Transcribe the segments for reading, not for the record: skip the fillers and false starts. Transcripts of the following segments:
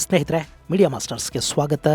ಸ್ನೇಹಿತರೆ, ಮೀಡಿಯಾ ಮಾಸ್ಟರ್ಸ್ಗೆ ಸ್ವಾಗತ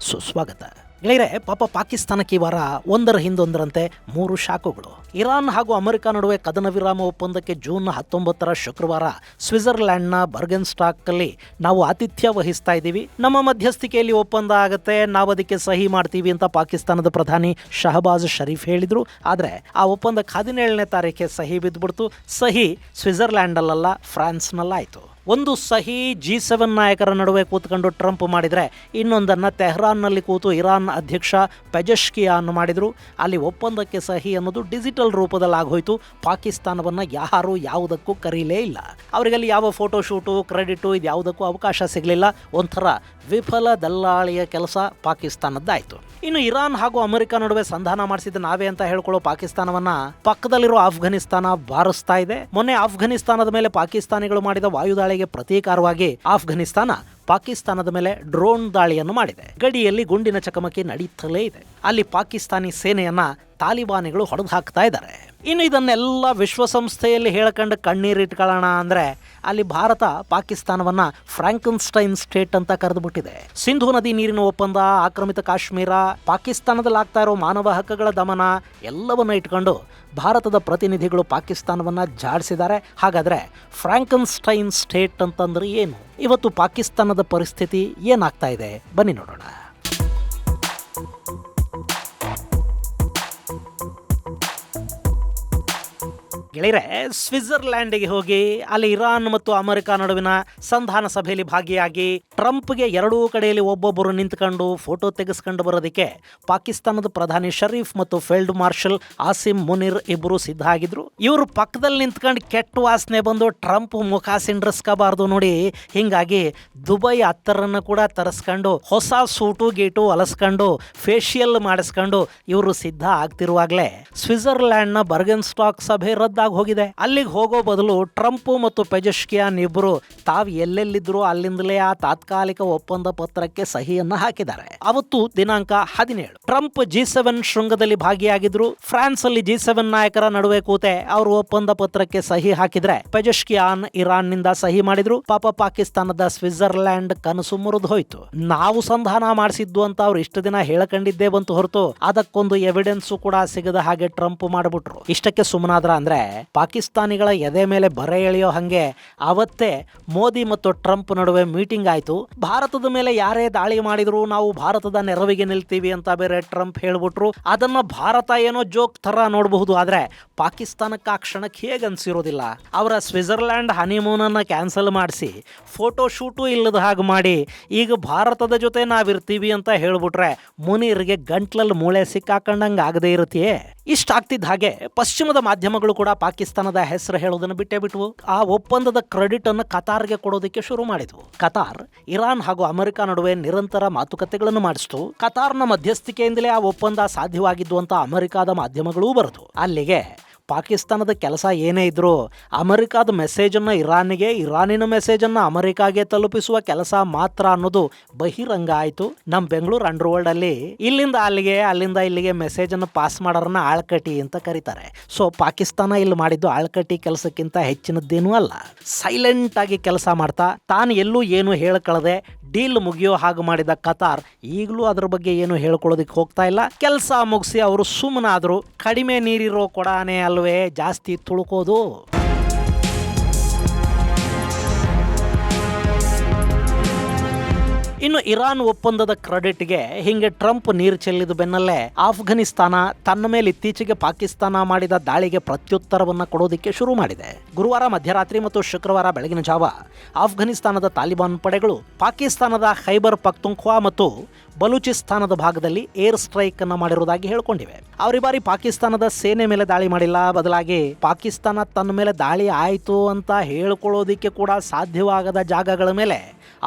ಸುಸ್ವಾಗತ. ಗೆಳೆಯರೆ, ಪಾಪ ಪಾಕಿಸ್ತಾನಕ್ಕೆ ಈ ವಾರ ಒಂದರ ಹಿಂದೊಂದರಂತೆ 3 ಶಾಖಗಳು. ಇರಾನ್ ಹಾಗೂ ಅಮೆರಿಕ ನಡುವೆ ಕದನ ವಿರಾಮ ಒಪ್ಪಂದಕ್ಕೆ ಜೂನ್ 19 ಶುಕ್ರವಾರ ಸ್ವಿಟ್ಜರ್ಲ್ಯಾಂಡ್ನ ಬರ್ಗೆನ್ಸ್ಟಾಕಲ್ಲಿ ನಾವು ಆತಿಥ್ಯ ವಹಿಸ್ತಾ ಇದ್ದೀವಿ. ನಮ್ಮ ಮಧ್ಯಸ್ಥಿಕೆಯಲ್ಲಿ ಒಪ್ಪಂದ ಆಗುತ್ತೆ, ನಾವು ಅದಕ್ಕೆ ಸಹಿ ಮಾಡ್ತೀವಿ ಅಂತ ಪಾಕಿಸ್ತಾನದ ಪ್ರಧಾನಿ ಶಹಬಾಜ್ ಶರೀಫ್ ಹೇಳಿದ್ರು. ಆದರೆ ಆ ಒಪ್ಪಂದಕ್ಕೆ 17ನೇ ತಾರೀಖೆ ಸಹಿ ಬಿದ್ದುಬಿಡ್ತು. ಸಹಿ ಸ್ವಿಟ್ಜರ್ಲ್ಯಾಂಡಲ್ಲ, ಫ್ರಾನ್ಸ್ನಲ್ಲಾಯಿತು. ಒಂದು ಸಹಿ G7 ನಾಯಕರ ನಡುವೆ ಕೂತ್ಕೊಂಡು ಟ್ರಂಪ್ ಮಾಡಿದರೆ, ಇನ್ನೊಂದನ್ನು ತೆಹರಾನ್ನಲ್ಲಿ ಕೂತು ಇರಾನ್ ಅಧ್ಯಕ್ಷ ಪೆಜೆಶ್ಕಿಯಾನ್ ಮಾಡಿದರು. ಅಲ್ಲಿ ಒಪ್ಪಂದಕ್ಕೆ ಸಹಿ ಅನ್ನೋದು ಡಿಜಿಟಲ್ ರೂಪದಲ್ಲಿ ಆಗೋಯ್ತು. ಪಾಕಿಸ್ತಾನವನ್ನು ಯಾರು ಯಾವುದಕ್ಕೂ ಕರೀಲೇ ಇಲ್ಲ. ಅವರಿಗಲ್ಲಿ ಯಾವ ಫೋಟೋಶೂಟು, ಕ್ರೆಡಿಟು ಇದು ಯಾವುದಕ್ಕೂ ಅವಕಾಶ ಸಿಗಲಿಲ್ಲ. ಒಂಥರ ವಿಫಲ ದಲ್ಲಾಳಿಯ ಕೆಲಸ ಪಾಕಿಸ್ತಾನದ್ದಾಯಿತು. ಇನ್ನು ಇರಾನ್ ಹಾಗೂ ಅಮೆರಿಕ ನಡುವೆ ಸಂಧಾನ ಮಾಡಿಸಿದ ನಾವೇ ಅಂತ ಹೇಳ್ಕೊಳ್ಳೋ ಪಾಕಿಸ್ತಾನವನ್ನು ಪಕ್ಕದಲ್ಲಿರೋ ಆಫ್ಘಾನಿಸ್ತಾನ ಬಾರಿಸ್ತಾ ಇದೆ. ಮೊನ್ನೆ ಆಫ್ಘಾನಿಸ್ತಾನದ ಮೇಲೆ ಪಾಕಿಸ್ತಾನಿಗಳು ಮಾಡಿದ ವಾಯುದಾಳಿಗೆ ಪ್ರತೀಕಾರವಾಗಿ ಆಫ್ಘಾನಿಸ್ತಾನ ಪಾಕಿಸ್ತಾನದ ಮೇಲೆ ಡ್ರೋನ್ ದಾಳಿಯನ್ನು ಮಾಡಿದೆ. ಗಡಿಯಲ್ಲಿ ಗುಂಡಿನ ಚಕಮಕಿ ನಡೀತಲೇ ಇದೆ. ಅಲ್ಲಿ ಪಾಕಿಸ್ತಾನಿ ಸೇನೆಯನ್ನ ತಾಲಿಬಾನಿಗಳು ಹೊಡೆದು ಹಾಕ್ತಾ ಇದ್ದಾರೆ. ಇನ್ನು ಇದನ್ನೆಲ್ಲ ವಿಶ್ವಸಂಸ್ಥೆಯಲ್ಲಿ ಹೇಳ್ಕೊಂಡು ಕಣ್ಣೀರಿಟ್ಕೊಳ್ಳೋಣ ಅಂದರೆ ಅಲ್ಲಿ ಭಾರತ ಪಾಕಿಸ್ತಾನವನ್ನ ಫ್ರಾಂಕನ್ಸ್ಟೈನ್ ಸ್ಟೇಟ್ ಅಂತ ಕರೆದುಬಿಟ್ಟಿದೆ. ಸಿಂಧು ನದಿ ನೀರಿನ ಒಪ್ಪಂದ, ಆಕ್ರಮಿತ ಕಾಶ್ಮೀರ, ಪಾಕಿಸ್ತಾನದಲ್ಲಿ ಆಗ್ತಾ ಇರೋ ಮಾನವ ಹಕ್ಕುಗಳ ದಮನ ಎಲ್ಲವನ್ನ ಇಟ್ಕೊಂಡು ಭಾರತದ ಪ್ರತಿನಿಧಿಗಳು ಪಾಕಿಸ್ತಾನವನ್ನ ಜಾಡಿಸಿದ್ದಾರೆ. ಹಾಗಾದರೆ ಫ್ರಾಂಕನ್ಸ್ಟೈನ್ ಸ್ಟೇಟ್ ಅಂತಂದ್ರೆ ಏನು? ಇವತ್ತು ಪಾಕಿಸ್ತಾನದ ಪರಿಸ್ಥಿತಿ ಏನಾಗ್ತಾ ಇದೆ, ಬನ್ನಿ ನೋಡೋಣ. ಗೆಳೆಯರೆ, ಸ್ವಿಟ್ಜರ್ಲ್ಯಾಂಡಿಗೆ ಹೋಗಿ ಅಲ್ಲಿ ಇರಾನ್ ಮತ್ತು ಅಮೆರಿಕ ನಡುವಿನ ಸಂಧಾನ ಸಭೆಯಲ್ಲಿ ಭಾಗಿಯಾಗಿ ಟ್ರಂಪ್ಗೆ ಎರಡೂ ಕಡೆಯಲ್ಲಿ ಒಬ್ಬೊಬ್ಬರು ನಿಂತ್ಕೊಂಡು ಫೋಟೋ ತೆಗೆಸ್ಕೊಂಡು ಬರೋದಕ್ಕೆ ಪಾಕಿಸ್ತಾನದ ಪ್ರಧಾನಿ ಶರೀಫ್ ಮತ್ತು ಫೀಲ್ಡ್ ಮಾರ್ಷಲ್ ಆಸಿಮ್ ಮುನಿರ್ ಇಬ್ಬರು ಸಿದ್ಧ ಆಗಿದ್ರು. ಇವರು ಪಕ್ಕದಲ್ಲಿ ನಿಂತ್ಕೊಂಡು ಕೆಟ್ಟ ವಾಸನೆ ಬಂದು ಟ್ರಂಪ್ ಮುಖ ಸಿಂಡ್ರಿಸ್ಕೋಬಾರ್ದು ನೋಡಿ, ಹಿಂಗಾಗಿ ದುಬೈ ಅತ್ತರನ್ನು ಕೂಡ ತರಿಸ್ಕೊಂಡು ಹೊಸ ಸೂಟು ಗೀಟು ಅಲಸ್ಕೊಂಡು ಫೇಶಿಯಲ್ ಮಾಡಿಸ್ಕೊಂಡು ಇವರು ಸಿದ್ಧ ಆಗ್ತಿರುವಾಗಲೇ ಸ್ವಿಟ್ಜರ್ಲ್ಯಾಂಡ್ನ ಬರ್ಗೆನ್ಸ್ಟಾಕ್ ಸಭೆ ರದ್ದಾಗಿ ಹೋಗಿದೆ. ಅಲ್ಲಿಗೆ ಹೋಗೋ ಬದಲು ಟ್ರಂಪ್ ಮತ್ತು ಪೆಜೆಶ್ಕಿಯಾನ್ ಇಬ್ಬರು ತಾವು ಎಲ್ಲೆಲ್ಲಿದ್ರು ಅಲ್ಲಿಂದಲೇ ಆ ತಾತ್ಕಾಲಿಕ ಒಪ್ಪಂದ ಪತ್ರಕ್ಕೆ ಸಹಿಯನ್ನ ಹಾಕಿದ್ದಾರೆ. ಅವತ್ತು ದಿನಾಂಕ 17 ಟ್ರಂಪ್ G7 ಶೃಂಗದಲ್ಲಿ ಭಾಗಿಯಾಗಿದ್ರು. ಫ್ರಾನ್ಸ್ ಅಲ್ಲಿ G7 ನಾಯಕರ ನಡುವೆ ಕೂತೆ ಅವರು ಒಪ್ಪಂದ ಪತ್ರಕ್ಕೆ ಸಹಿ ಹಾಕಿದ್ರೆ ಪೆಜೆಶ್ಕಿಯಾನ್ ಇರಾನ್ ನಿಂದ ಸಹಿ ಮಾಡಿದ್ರು. ಪಾಪ ಪಾಕಿಸ್ತಾನದ ಸ್ವಿಟ್ಜರ್ಲ್ಯಾಂಡ್ ಕನಸು ಮುರಿದು ಹೋಯ್ತು. ನಾವು ಸಂಧಾನ ಮಾಡಿಸಿದ್ದು ಅಂತ ಅವ್ರು ಇಷ್ಟು ದಿನ ಹೇಳಕೊಂಡಿದ್ದೇ ಬಂತು ಹೊರತು ಅದಕ್ಕೊಂದು ಎವಿಡೆನ್ಸು ಕೂಡ ಸಿಗದ ಹಾಗೆ ಟ್ರಂಪ್ ಮಾಡಿಬಿಟ್ರು. ಇಷ್ಟಕ್ಕೆ ಸುಮ್ಮನಾದ್ರ ಅಂದ್ರೆ ಪಾಕಿಸ್ತಾನಿಗಳ ಎದೆ ಮೇಲೆ ಬರೆ ಎಳೆಯೋ ಹಂಗೆ ಅವತ್ತೇ ಮೋದಿ ಮತ್ತು ಟ್ರಂಪ್ ನಡುವೆ ಮೀಟಿಂಗ್ ಆಯ್ತು. ಭಾರತದ ಮೇಲೆ ಯಾರೇ ದಾಳಿ ಮಾಡಿದ್ರು ನಾವು ಭಾರತದ ನೆರವಿಗೆ ನಿಲ್ತೀವಿ ಅಂತ ಬೇರೆ ಟ್ರಂಪ್ ಹೇಳ್ಬಿಟ್ರು. ಅದನ್ನ ಭಾರತ ಏನೋ ಜೋಕ್ ತರ ನೋಡಬಹುದು, ಆದ್ರೆ ಪಾಕಿಸ್ತಾನಕ್ಕೆ ಆ ಕ್ಷಣಕ್ಕೆ ಹೇಗೆ ಅನ್ಸಿರೋದಿಲ್ಲ. ಅವರ ಸ್ವಿಟ್ಜರ್ಲ್ಯಾಂಡ್ ಹನಿಮೂನನ್ನ ಕ್ಯಾನ್ಸಲ್ ಮಾಡಿಸಿ ಫೋಟೋ ಶೂಟು ಇಲ್ಲದ ಹಾಗೆ ಮಾಡಿ ಈಗ ಭಾರತದ ಜೊತೆ ನಾವಿರ್ತೀವಿ ಅಂತ ಹೇಳ್ಬಿಟ್ರೆ ಮುನೀರ್ಗೆ ಗಂಟ್ಲಲ್ಲಿ ಮೂಳೆ ಸಿಕ್ಕಾಕೊಂಡಂಗೆ ಆಗದೆ ಇರುತ್ತೆಯೇ? ಇಷ್ಟ ಆಗ್ತಿದ್ದ ಹಾಗೆ ಪಶ್ಚಿಮದ ಮಾಧ್ಯಮಗಳು ಕೂಡ ಪಾಕಿಸ್ತಾನದ ಹೆಸರು ಹೇಳೋದನ್ನು ಬಿಟ್ಟೇ ಬಿಟ್ವು. ಆ ಒಪ್ಪಂದದ ಕ್ರೆಡಿಟ್ ಅನ್ನು ಕತಾರ್ಗೆ ಕೊಡೋದಕ್ಕೆ ಶುರು ಮಾಡಿದ್ವು. ಕತಾರ್ ಇರಾನ್ ಹಾಗೂ ಅಮೆರಿಕ ನಡುವೆ ನಿರಂತರ ಮಾತುಕತೆಗಳನ್ನು ಮಾಡಿಸ್ತು. ಕತಾರ್ನ ಮಧ್ಯಸ್ಥಿಕೆಯಿಂದಲೇ ಆ ಒಪ್ಪಂದ ಸಾಧ್ಯವಾಗಿದ್ದು ಅಂತ ಅಮೆರಿಕಾದ ಮಾಧ್ಯಮಗಳೂ ಬರೆದು. ಅಲ್ಲಿಗೆ ಪಾಕಿಸ್ತಾನದ ಕೆಲಸ ಏನೇ ಇದ್ರು ಅಮೆರಿಕಾದ ಮೆಸೇಜನ್ನು ಇರಾನಿಗೆ, ಇರಾನಿನ ಮೆಸೇಜನ್ನು ಅಮೆರಿಕಾಗೆ ತಲುಪಿಸುವ ಕೆಲಸ ಮಾತ್ರ ಅನ್ನೋದು ಬಹಿರಂಗ ಆಯಿತು. ನಮ್ಮ ಬೆಂಗಳೂರು ಅಂಡರ್ ವರ್ಲ್ಡ್ ಅಲ್ಲಿ ಇಲ್ಲಿಂದ ಅಲ್ಲಿಗೆ, ಅಲ್ಲಿಂದ ಇಲ್ಲಿಗೆ ಮೆಸೇಜನ್ನು ಪಾಸ್ ಮಾಡೋರನ್ನ ಆಳ್ಕಟಿ ಅಂತ ಕರೀತಾರೆ. ಸೊ ಪಾಕಿಸ್ತಾನ ಇಲ್ಲಿ ಮಾಡಿದ್ದು ಆಳ್ಕಟಿ ಕೆಲಸಕ್ಕಿಂತ ಹೆಚ್ಚಿನದ್ದೇನೂ ಅಲ್ಲ. ಸೈಲೆಂಟ್ ಆಗಿ ಕೆಲಸ ಮಾಡ್ತಾ ತಾನು ಎಲ್ಲೂ ಏನು ಹೇಳ್ಕೊಳ್ಳದೆ ಡೀಲ್ ಮುಗಿಯೋ ಹಾಗೆ ಮಾಡಿದ ಕತಾರ್ ಈಗಲೂ ಅದ್ರ ಬಗ್ಗೆ ಏನು ಹೇಳ್ಕೊಳ್ಳೋದಕ್ಕೆ ಹೋಗ್ತಾ ಇಲ್ಲ. ಕೆಲಸ ಮುಗಿಸಿ ಅವರು ಸುಮ್ಮನಾದ್ರು. ಕಡಿಮೆ ನೀರಿರೋ ಕೊಡಾನೆ ಅಲ್ವೇ ಜಾಸ್ತಿ ತುಳುಕೋದು. ಇನ್ನು ಇರಾನ್ ಒಪ್ಪಂದದ ಕ್ರೆಡಿಟ್ಗೆ ಹಿಂಗೆ ಟ್ರಂಪ್ ನೀರು ಚೆಲ್ಲಿದ ಬೆನ್ನಲ್ಲೇ ಆಫ್ಘಾನಿಸ್ತಾನ ತನ್ನ ಮೇಲೆ ಇತ್ತೀಚೆಗೆ ಪಾಕಿಸ್ತಾನ ಮಾಡಿದ ದಾಳಿಗೆ ಪ್ರತ್ಯುತ್ತರವನ್ನು ಕೊಡೋದಕ್ಕೆ ಶುರು ಮಾಡಿದೆ. ಗುರುವಾರ ಮಧ್ಯರಾತ್ರಿ ಮತ್ತು ಶುಕ್ರವಾರ ಬೆಳಗಿನ ಜಾವ ಆಫ್ಘಾನಿಸ್ತಾನದ ತಾಲಿಬಾನ್ ಪಡೆಗಳು ಪಾಕಿಸ್ತಾನದ ಖೈಬರ್ ಪಖ್ತೂನ್ಖ್ವಾ ಮತ್ತು ಬಲೂಚಿಸ್ತಾನದ ಭಾಗದಲ್ಲಿ ಏರ್ ಸ್ಟ್ರೈಕ್ ಅನ್ನು ಮಾಡಿರುವುದಾಗಿ ಹೇಳಿಕೊಂಡಿವೆ. ಅವರಿ ಬಾರಿ ಪಾಕಿಸ್ತಾನದ ಸೇನೆ ಮೇಲೆ ದಾಳಿ ಮಾಡಿಲ್ಲ, ಬದಲಾಗಿ ಪಾಕಿಸ್ತಾನ ತನ್ನ ಮೇಲೆ ದಾಳಿ ಆಯಿತು ಅಂತ ಹೇಳ್ಕೊಳ್ಳೋದಿಕ್ಕೆ ಕೂಡ ಸಾಧ್ಯವಾಗದ ಜಾಗಗಳ ಮೇಲೆ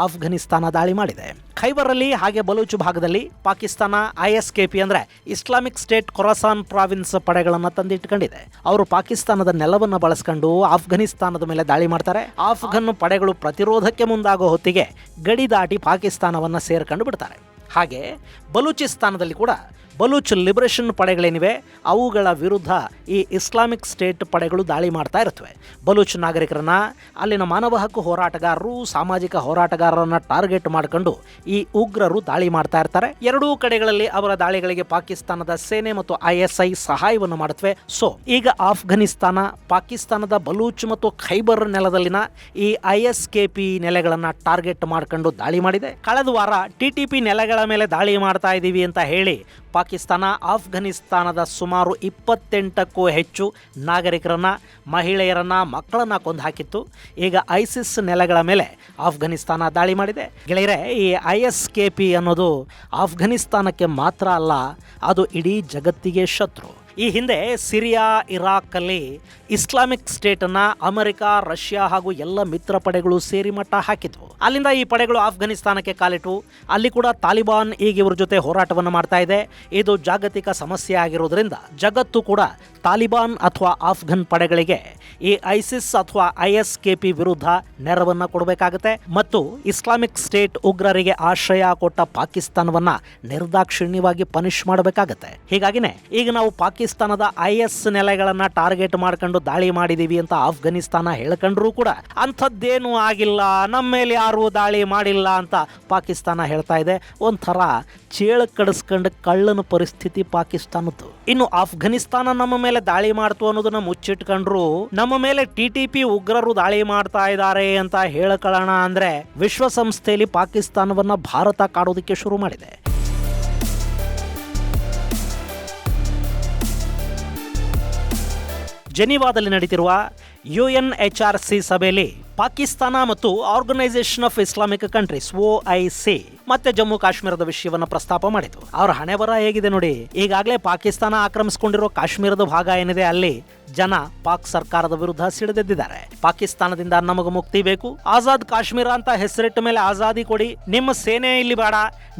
ಆಫ್ಘಾನಿಸ್ತಾನ ದಾಳಿ ಮಾಡಿದೆ. ಖೈಬರಲ್ಲಿ ಹಾಗೆ ಬಲೂಚ್ ಭಾಗದಲ್ಲಿ ಪಾಕಿಸ್ತಾನ ISKP ಅಂದ್ರೆ ಇಸ್ಲಾಮಿಕ್ ಸ್ಟೇಟ್ ಖೊರಾಸಾನ್ ಪ್ರಾವಿನ್ಸ್ ಪಡೆಗಳನ್ನು ತಂದಿಟ್ಕೊಂಡಿದೆ. ಅವರು ಪಾಕಿಸ್ತಾನದ ನೆಲವನ್ನು ಬಳಸ್ಕೊಂಡು ಆಫ್ಘಾನಿಸ್ತಾನದ ಮೇಲೆ ದಾಳಿ ಮಾಡ್ತಾರೆ. ಆಫ್ಘನ್ ಪಡೆಗಳು ಪ್ರತಿರೋಧಕ್ಕೆ ಮುಂದಾಗೋ ಹೊತ್ತಿಗೆ ಗಡಿ ದಾಟಿ ಪಾಕಿಸ್ತಾನವನ್ನು ಸೇರ್ಕೊಂಡು ಬಿಡ್ತಾರೆ. ಹಾಗೆ ಬಲೂಚಿಸ್ತಾನದಲ್ಲಿ ಕೂಡ ಬಲೂಚ್ ಲಿಬರೇಷನ್ ಪಡೆಗಳೇನಿವೆ ಅವುಗಳ ವಿರುದ್ಧ ಈ ಇಸ್ಲಾಮಿಕ್ ಸ್ಟೇಟ್ ಪಡೆಗಳು ದಾಳಿ ಮಾಡ್ತಾ ಇರುತ್ತವೆ. ಬಲೂಚ್ ನಾಗರಿಕರನ್ನ, ಅಲ್ಲಿನ ಮಾನವ ಹಕ್ಕು ಹೋರಾಟಗಾರರು, ಸಾಮಾಜಿಕ ಹೋರಾಟಗಾರರನ್ನ ಟಾರ್ಗೆಟ್ ಮಾಡಿಕೊಂಡು ಈ ಉಗ್ರರು ದಾಳಿ ಮಾಡ್ತಾ ಇರ್ತಾರೆ. ಎರಡೂ ಕಡೆಗಳಲ್ಲಿ ಅವರ ದಾಳಿಗಳಿಗೆ ಪಾಕಿಸ್ತಾನದ ಸೇನೆ ಮತ್ತು ISI ಸಹಾಯವನ್ನು ಮಾಡುತ್ತವೆ. ಸೊ ಈಗ ಆಫ್ಘನಿಸ್ತಾನ ಪಾಕಿಸ್ತಾನದ ಬಲೂಚ್ ಮತ್ತು ಖೈಬರ್ ನೆಲದಲ್ಲಿನ ಈ ISKP ನೆಲೆಗಳನ್ನ ಟಾರ್ಗೆಟ್ ಮಾಡಿಕೊಂಡು ದಾಳಿ ಮಾಡಿದೆ. ಕಳೆದ ವಾರ TTP ನೆಲೆಗಳ ಮೇಲೆ ದಾಳಿ ಮಾಡ್ತಾ ಇದ್ದೀವಿ ಅಂತ ಹೇಳಿ ಪಾಕಿಸ್ತಾನ ಆಫ್ಘನಿಸ್ತಾನದ ಸುಮಾರು 28ಕ್ಕೂ ಹೆಚ್ಚು ನಾಗರಿಕರನ್ನ, ಮಹಿಳೆಯರನ್ನ, ಮಕ್ಕಳನ್ನ ಕೊಂದು ಹಾಕಿತ್ತು. ಈಗ ISIS ನೆಲೆಗಳ ಮೇಲೆ ಆಫ್ಘನಿಸ್ತಾನ ದಾಳಿ ಮಾಡಿದೆ. ಗೆಳೆಯರೆ, ಈ ISKP ಅನ್ನೋದು ಆಫ್ಘನಿಸ್ತಾನಕ್ಕೆ ಮಾತ್ರ ಅಲ್ಲ, ಅದು ಇಡೀ ಜಗತ್ತಿಗೆ ಶತ್ರು. ಈ ಹಿಂದೆ ಸಿರಿಯಾ, ಇರಾಕಲ್ಲಿ ಇಸ್ಲಾಮಿಕ್ ಸ್ಟೇಟನ್ನು ಅಮೆರಿಕ, ರಷ್ಯಾ ಹಾಗೂ ಎಲ್ಲ ಮಿತ್ರ ಪಡೆಗಳು ಸೇರಿ ಮಟ್ಟ ಹಾಕಿದ್ವು. ಅಲ್ಲಿಂದ ಈ ಪಡೆಗಳು ಆಫ್ಘನಿಸ್ತಾನಕ್ಕೆ ಕಾಲಿಟ್ಟು ಅಲ್ಲಿ ಕೂಡ ತಾಲಿಬಾನ್ ಈಗ ಇವ್ರ ಜೊತೆ ಹೋರಾಟವನ್ನು ಮಾಡ್ತಾ ಇದೆ. ಇದು ಜಾಗತಿಕ ಸಮಸ್ಯೆ ಆಗಿರೋದ್ರಿಂದ ಜಗತ್ತು ಕೂಡ ತಾಲಿಬಾನ್ ಅಥವಾ ಆಫ್ಘನ್ ಪಡೆಗಳಿಗೆ ಈ ISIS ಅಥವಾ ISKP ವಿರುದ್ಧ ನೆರವನ್ನ ಕೊಡಬೇಕಾಗುತ್ತೆ ಮತ್ತು ಇಸ್ಲಾಮಿಕ್ ಸ್ಟೇಟ್ ಉಗ್ರರಿಗೆ ಆಶ್ರಯ ಕೊಟ್ಟ ಪಾಕಿಸ್ತಾನವನ್ನ ನಿರ್ದಾಕ್ಷಿಣ್ಯವಾಗಿ ಪನಿಷ್ ಮಾಡಬೇಕಾಗತ್ತೆ. ಹೀಗಾಗಿನೇ ಈಗ ನಾವು ಪಾಕಿಸ್ತಾನದ IS ನೆಲೆಗಳನ್ನ ಟಾರ್ಗೆಟ್ ಮಾಡ್ಕೊಂಡು ದಾಳಿ ಮಾಡಿದೀವಿ ಅಂತ ಆಫ್ಘನಿಸ್ತಾನ ಹೇಳ್ಕೊಂಡ್ರೂ ಕೂಡ ಅಂಥದ್ದೇನೂ ಆಗಿಲ್ಲ, ನಮ್ಮ ಮೇಲೆ ಯಾರು ದಾಳಿ ಮಾಡಿಲ್ಲ ಅಂತ ಪಾಕಿಸ್ತಾನ ಹೇಳ್ತಾ ಇದೆ. ಒಂಥರ ಚೇಳು ಕಡಿಸ್ಕೊಂಡು ಕಳ್ಳನ ಪರಿಸ್ಥಿತಿ ಪಾಕಿಸ್ತಾನದ್ದು. ಇನ್ನು ಆಫ್ಘನಿಸ್ತಾನ ನಮ್ಮ ಮೇಲೆ ದಾಳಿ ಮಾಡ್ತು ಅನ್ನೋದನ್ನ ಮುಚ್ಚಿಟ್ಕೊಂಡ್ರು ನಮ್ಮ ಮೇಲೆ TTP ಉಗ್ರರು ದಾಳಿ ಮಾಡ್ತಾ ಇದ್ದಾರೆ ಅಂತ ಹೇಳ್ಕೊಳ್ಳೋಣ ಅಂದ್ರೆ ವಿಶ್ವಸಂಸ್ಥೆಯಲ್ಲಿ ಪಾಕಿಸ್ತಾನವನ್ನ ಭಾರತ ಕಾಡೋದಕ್ಕೆ ಶುರು ಮಾಡಿದೆ. ಜೆನೀವಾದಲ್ಲಿ ನಡೀತಿರುವ UNHRC ಸಭೆಯಲ್ಲಿ ಪಾಕಿಸ್ತಾನ ಮತ್ತು organisation of Islamic countries OIC ಮತ್ತೆ ಜಮ್ಮು ಕಾಶ್ಮೀರದ ವಿಷಯವನ್ನು ಪ್ರಸ್ತಾಪ ಮಾಡಿತು. ಅವರ ಹಣೆ ಬರ ಹೇಗಿದೆ ನೋಡಿ. ಈಗಾಗಲೇ ಪಾಕಿಸ್ತಾನ ಆಕ್ರಮಿಸಿಕೊಂಡಿರೋ ಕಾಶ್ಮೀರದ ಭಾಗ ಏನಿದೆ ಅಲ್ಲಿ ಜನ ಪಾಕ್ ಸರ್ಕಾರದ ವಿರುದ್ಧ ಸಿಡಿದೆದ್ದಿದ್ದಾರೆ. ಪಾಕಿಸ್ತಾನದಿಂದ ನಮಗೆ ಮುಕ್ತಿ ಬೇಕು, ಆಜಾದ್ ಕಾಶ್ಮೀರ ಅಂತ ಹೆಸರಿಟ್ಟ ಮೇಲೆ ಆಜಾದಿ ಕೊಡಿ, ನಿಮ್ಮ ಸೇನೆ ಇಲ್ಲಿ ಬೇಡ,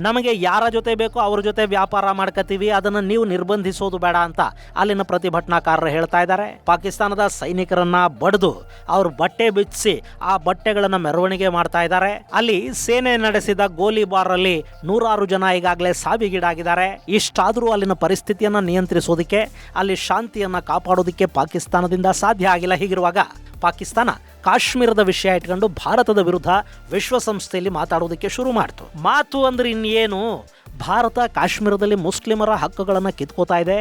ನಮಗೆ ಯಾರ ಜೊತೆ ಬೇಕೋ ಅವ್ರ ಜೊತೆ ವ್ಯಾಪಾರ ಮಾಡ್ಕೋತೀವಿ, ಅದನ್ನು ನೀವು ನಿರ್ಬಂಧಿಸೋದು ಬೇಡ ಅಂತ ಅಲ್ಲಿನ ಪ್ರತಿಭಟನಾಕಾರರು ಹೇಳ್ತಾ ಇದ್ದಾರೆ. ಪಾಕಿಸ್ತಾನದ ಸೈನಿಕರನ್ನ ಬಡಿದು ಅವ್ರ ಬಟ್ಟೆ ಬಿಚ್ಚಿಸಿ ಆ ಬಟ್ಟೆಗಳನ್ನ ಮೆರವಣಿಗೆ ಮಾಡ್ತಾ ಇದ್ದಾರೆ. ಅಲ್ಲಿ ಸೇನೆ ನಡೆಸಿದ ಗೋಲಿಬಾರ್ ಅಲ್ಲಿ 100 ಜನ ಈಗಾಗಲೇ ಸಾವಿಗೀಡಾಗಿದ್ದಾರೆ. ಇಷ್ಟಾದರೂ ಅಲ್ಲಿನ ಪರಿಸ್ಥಿತಿಯನ್ನ ನಿಯಂತ್ರಿಸೋದಕ್ಕೆ, ಅಲ್ಲಿ ಶಾಂತಿಯನ್ನ ಕಾಪಾಡೋದಕ್ಕೆ ಪಾಕಿಸ್ತಾನದಿಂದ ಸಾಧ್ಯ ಆಗಿಲ್ಲ. ಹೀಗಿರುವಾಗ ಪಾಕಿಸ್ತಾನ ಕಾಶ್ಮೀರದ ವಿಷಯ ಇಟ್ಕೊಂಡು ಭಾರತದ ವಿರುದ್ಧ ವಿಶ್ವಸಂಸ್ಥೆಯಲ್ಲಿ ಮಾತಾಡೋದಕ್ಕೆ ಶುರು ಮಾಡ್ತು. ಮಾತು ಅಂದ್ರೆ ಇನ್ನೇನು, ಭಾರತ ಕಾಶ್ಮೀರದಲ್ಲಿ ಮುಸ್ಲಿಮರ ಹಕ್ಕುಗಳನ್ನು ಕಿತ್ಕೋತಾ ಇದೆ,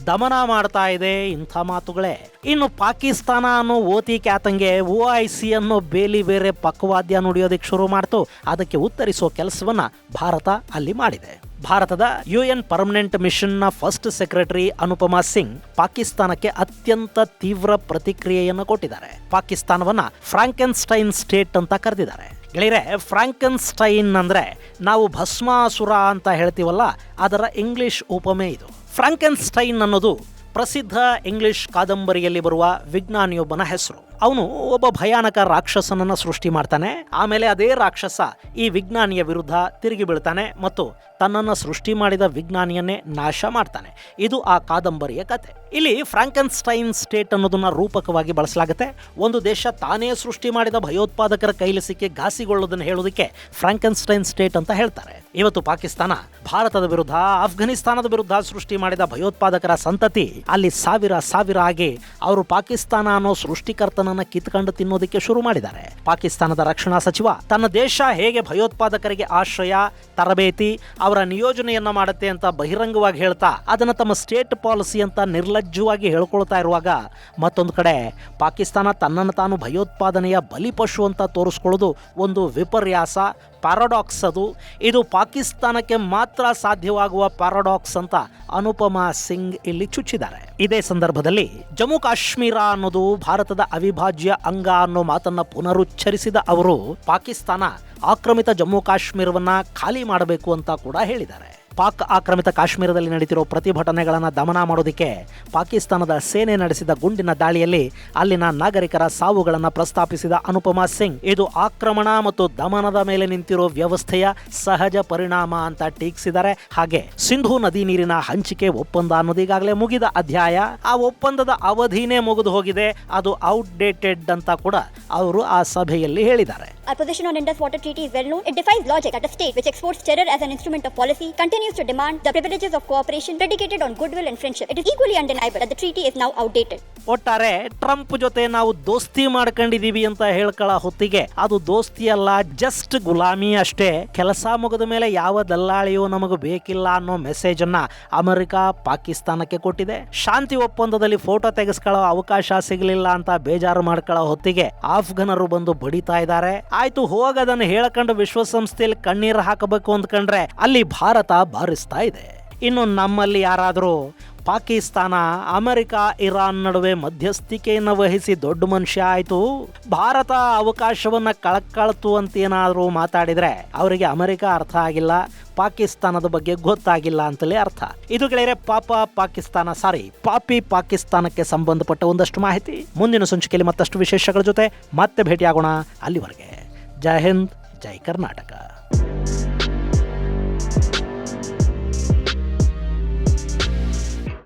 ದಮನ ಮಾಡ್ತಾ ಇದೆ, ಇಂಥ ಮಾತುಗಳೇ. ಇನ್ನು ಪಾಕಿಸ್ತಾನ ಅನ್ನೋ ಓತಿ ಕ್ಯಾತಂಗೆ OIC ಅನ್ನೋ ಬೇಲಿ ಬೇರೆ ಪಕ್ಕವಾದ್ಯ ನುಡಿಯೋದಕ್ಕೆ ಶುರು ಮಾಡ್ತು. ಅದಕ್ಕೆ ಉತ್ತರಿಸೋ ಕೆಲಸವನ್ನ ಭಾರತ ಅಲ್ಲಿ ಮಾಡಿದೆ. ಭಾರತದ UN ಪರ್ಮನೆಂಟ್ ಮಿಷನ್ನ ಫಸ್ಟ್ ಸೆಕ್ರೆಟರಿ ಅನುಪಮಾ ಸಿಂಗ್ ಪಾಕಿಸ್ತಾನಕ್ಕೆ ಅತ್ಯಂತ ತೀವ್ರ ಪ್ರತಿಕ್ರಿಯೆಯನ್ನು ಕೊಟ್ಟಿದ್ದಾರೆ. ಪಾಕಿಸ್ತಾನವನ್ನ ಫ್ರಾಂಕೆನ್ಸ್ಟೈನ್ ಸ್ಟೇಟ್ ಅಂತ ಕರೆದಿದ್ದಾರೆ. ಗೆಳೆಯರೆ, ಫ್ರಾಂಕೆನ್ಸ್ಟೈನ್ ಅಂದ್ರೆ ನಾವು ಭಸ್ಮಾಸುರ ಅಂತ ಹೇಳ್ತೀವಲ್ಲ, ಅದರ ಇಂಗ್ಲಿಷ್ ಉಪಮೆ ಇದು. ಫ್ರಾಂಕೆನ್ಸ್ಟೈನ್ ಅನ್ನೋದು ಪ್ರಸಿದ್ಧ ಇಂಗ್ಲಿಷ್ ಕಾದಂಬರಿಯಲ್ಲಿ ಬರುವ ವಿಜ್ಞಾನಿಯೊಬ್ಬನ ಹೆಸರು. ಅವನು ಒಬ್ಬ ಭಯಾನಕ ರಾಕ್ಷಸನನ್ನ ಸೃಷ್ಟಿ ಮಾಡ್ತಾನೆ. ಆಮೇಲೆ ಅದೇ ರಾಕ್ಷಸ ಈ ವಿಜ್ಞಾನಿಯ ವಿರುದ್ಧ ತಿರುಗಿ ಬೀಳ್ತಾನೆ ಮತ್ತು ತನ್ನನ್ನು ಸೃಷ್ಟಿ ಮಾಡಿದ ವಿಜ್ಞಾನಿಯನ್ನೇ ನಾಶ ಮಾಡ್ತಾನೆ. ಇದು ಆ ಕಾದಂಬರಿಯ ಕತೆ. ಇಲ್ಲಿ ಫ್ರಾಂಕೆನ್ಸ್ಟೈನ್ ಸ್ಟೇಟ್ ಅನ್ನೋದನ್ನ ರೂಪಕವಾಗಿ ಬಳಸಲಾಗುತ್ತೆ. ಒಂದು ದೇಶ ತಾನೇ ಸೃಷ್ಟಿ ಮಾಡಿದ ಭಯೋತ್ಪಾದಕರ ಕೈಲಿ ಸಿಕ್ಕಿ ಘಾಸಿಗೊಳ್ಳೋದನ್ನು ಹೇಳೋದಕ್ಕೆ ಫ್ರಾಂಕೆನ್ಸ್ಟೈನ್ ಸ್ಟೇಟ್ ಅಂತ ಹೇಳ್ತಾರೆ. ಇವತ್ತು ಪಾಕಿಸ್ತಾನ ಭಾರತದ ವಿರುದ್ಧ, ಆಫ್ಘನಿಸ್ತಾನದ ವಿರುದ್ಧ ಸೃಷ್ಟಿ ಮಾಡಿದ ಭಯೋತ್ಪಾದಕರ ಸಂತತಿ ಅಲ್ಲಿ ಸಾವಿರ ಆಗಿ ಅವರು ಪಾಕಿಸ್ತಾನ ಅನ್ನೋ ಸೃಷ್ಟಿಕರ್ತನನ್ನ ಕಿತ್ಕೊಂಡು ತಿನ್ನೋದಕ್ಕೆ ಶುರು ಮಾಡಿದ್ದಾರೆ. ಪಾಕಿಸ್ತಾನದ ರಕ್ಷಣಾ ಸಚಿವ ತನ್ನ ದೇಶ ಹೇಗೆ ಭಯೋತ್ಪಾದಕರಿಗೆ ಆಶ್ರಯ, ತರಬೇತಿ, ಅವರ ನಿಯೋಜನೆಯನ್ನ ಮಾಡುತ್ತೆ ಅಂತ ಬಹಿರಂಗವಾಗಿ ಹೇಳ್ತಾ ಅದನ್ನ ತಮ್ಮ ಸ್ಟೇಟ್ ಪಾಲಿಸಿ ಅಂತ ನಿರ್ಲಜ್ಜವಾಗಿ ಹೇಳ್ಕೊಳ್ತಾ ಇರುವಾಗ, ಮತ್ತೊಂದು ಕಡೆ ಪಾಕಿಸ್ತಾನ ತನ್ನನ್ನು ತಾನು ಭಯೋತ್ಪಾದನೆಯ ಬಲಿಪಶು ಅಂತ ತೋರಿಸ್ಕೊಳ್ಳೋದು ಒಂದು ವಿಪರ್ಯಾಸ, ಪ್ಯಾರಾಡಾಕ್ಸ್. ಇದು ಪಾಕಿಸ್ತಾನಕ್ಕೆ ಮಾತ್ರ ಸಾಧ್ಯವಾಗುವ ಪ್ಯಾರಾಡಾಕ್ಸ್ ಅಂತ ಅನುಪಮಾ ಸಿಂಗ್ ಇಲ್ಲಿ ಚುಚ್ಚಿದ್ದಾರೆ. ಇದೇ ಸಂದರ್ಭದಲ್ಲಿ ಜಮ್ಮು ಕಾಶ್ಮೀರ ಅನ್ನೋದು ಭಾರತದ ಅವಿಭಾಜ್ಯ ಅಂಗ ಅನ್ನೋ ಮಾತನ್ನ ಪುನರುಚ್ಚರಿಸಿದ ಅವರು ಪಾಕಿಸ್ತಾನ ಆಕ್ರಮಿತ ಜಮ್ಮು ಕಾಶ್ಮೀರವನ್ನ ಖಾಲಿ ಮಾಡಬೇಕು ಅಂತ ಕೂಡ ಹೇಳಿದ್ದಾರೆ. ಪಾಕ್ ಆಕ್ರಮಿತ ಕಾಶ್ಮೀರದಲ್ಲಿ ನಡೀತಿರೋ ಪ್ರತಿಭಟನೆಗಳನ್ನು ದಮನ ಮಾಡೋದಕ್ಕೆ ಪಾಕಿಸ್ತಾನದ ಸೇನೆ ನಡೆಸಿದ ಗುಂಡಿನ ದಾಳಿಯಲ್ಲಿ ಅಲ್ಲಿನ ನಾಗರಿಕರ ಸಾವುಗಳನ್ನು ಪ್ರಸ್ತಾಪಿಸಿದ ಅನುಪಮಾ ಸಿಂಗ್, ಇದು ಆಕ್ರಮಣ ಮತ್ತು ದಮನದ ಮೇಲೆ ನಿಂತಿರೋ ವ್ಯವಸ್ಥೆಯ ಸಹಜ ಪರಿಣಾಮ ಅಂತ ಟೀಕಿಸಿದ್ದಾರೆ. ಹಾಗೆ ಸಿಂಧೂ ನದಿ ನೀರಿನ ಹಂಚಿಕೆ ಒಪ್ಪಂದ ಅನ್ನೋದು ಈಗಾಗಲೇ ಮುಗಿದ ಅಧ್ಯಾಯ, ಆ ಒಪ್ಪಂದದ ಅವಧಿನೇ ಮುಗಿದು ಹೋಗಿದೆ, ಅದು ಔಟ್ಡೇಟೆಡ್ ಅಂತ ಕೂಡ ಅವರು ಆ ಸಭೆಯಲ್ಲಿ ಹೇಳಿದ್ದಾರೆ. Our position on Indus Water Treaty is well known. It defies logic that a state which exports terror as an instrument of policy continues to demand the privileges of cooperation predicated on goodwill and friendship. It is equally undeniable that the treaty is now outdated. ಒಟ್ಟಾರೆ Trump ಜೊತೆ ನಾವು ದೋಸ್ತಿ ಮಾಡ್ಕೊಂಡಿದೀವಿ ಅಂತ ಹೇಳ್ಕೊಳ್ಳೋ ಹೊತ್ತಿಗೆ ಅದು ದೋಸ್ತಿ ಅಲ್ಲ, just ಗುಲಾಮಿ ಅಷ್ಟೇ. ಕೆಲಸ ಮುಗಿದ ಮೇಲೆ ಯಾವ ದಲ್ಲಾಳಿಯೂ ನಮಗೆ ಬೇಕಿಲ್ಲ ಅನ್ನೋ ಮೆಸೇಜ್ ಅನ್ನ ಅಮೆರಿಕ ಪಾಕಿಸ್ತಾನಕ್ಕೆ ಕೊಟ್ಟಿದೆ. ಶಾಂತಿ ಒಪ್ಪಂದದಲ್ಲಿ ಫೋಟೋ ತೆಗೆಸ್ಕೊಳ್ಳೋ ಅವಕಾಶ ಸಿಗಲಿಲ್ಲ ಅಂತ ಬೇಜಾರು ಮಾಡ್ಕೊಳ್ಳೋ ಹೊತ್ತಿಗೆ ಆಫ್ಘನರು ಬಂದು ಬಡಿತಾ ಇದ್ದಾರೆ. ಆಯ್ತು, ಹೋಗದನ್ನು ಹೇಳ್ಕೊಂಡು ವಿಶ್ವಸಂಸ್ಥೆಯಲ್ಲಿ ಕಣ್ಣೀರು ಹಾಕಬೇಕು ಅಂದ್ಕೊಂಡ್ರೆ ಅಲ್ಲಿ ಭಾರತ ಬಾರಿಸ್ತಾ ಇದೆ. ಇನ್ನು ನಮ್ಮಲ್ಲಿ ಯಾರಾದರೂ ಪಾಕಿಸ್ತಾನ, ಅಮೆರಿಕ, ಇರಾನ್ ನಡುವೆ ಮಧ್ಯಸ್ಥಿಕೆಯನ್ನು ವಹಿಸಿ ದೊಡ್ಡ ಮನುಷ್ಯ ಆಯಿತು, ಭಾರತ ಅವಕಾಶವನ್ನು ಕಳ್ಕಳ್ತು ಅಂತ ಏನಾದರೂ ಮಾತಾಡಿದರೆ ಅವರಿಗೆ ಅಮೆರಿಕ ಅರ್ಥ ಆಗಿಲ್ಲ, ಪಾಕಿಸ್ತಾನದ ಬಗ್ಗೆ ಗೊತ್ತಾಗಿಲ್ಲ ಅಂತಲೇ ಅರ್ಥ. ಇದು ಗೆಳೆಯರೆ ಪಾಪಿ ಪಾಕಿಸ್ತಾನಕ್ಕೆ ಸಂಬಂಧಪಟ್ಟ ಒಂದಷ್ಟು ಮಾಹಿತಿ. ಮುಂದಿನ ಸಂಚಿಕೆಯಲ್ಲಿ ಮತ್ತಷ್ಟು ವಿಶೇಷಗಳ ಜೊತೆ ಮತ್ತೆ ಭೇಟಿಯಾಗೋಣ. ಅಲ್ಲಿವರೆಗೆ ಜೈ ಹಿಂದ್, ಜೈ ಕರ್ನಾಟಕ.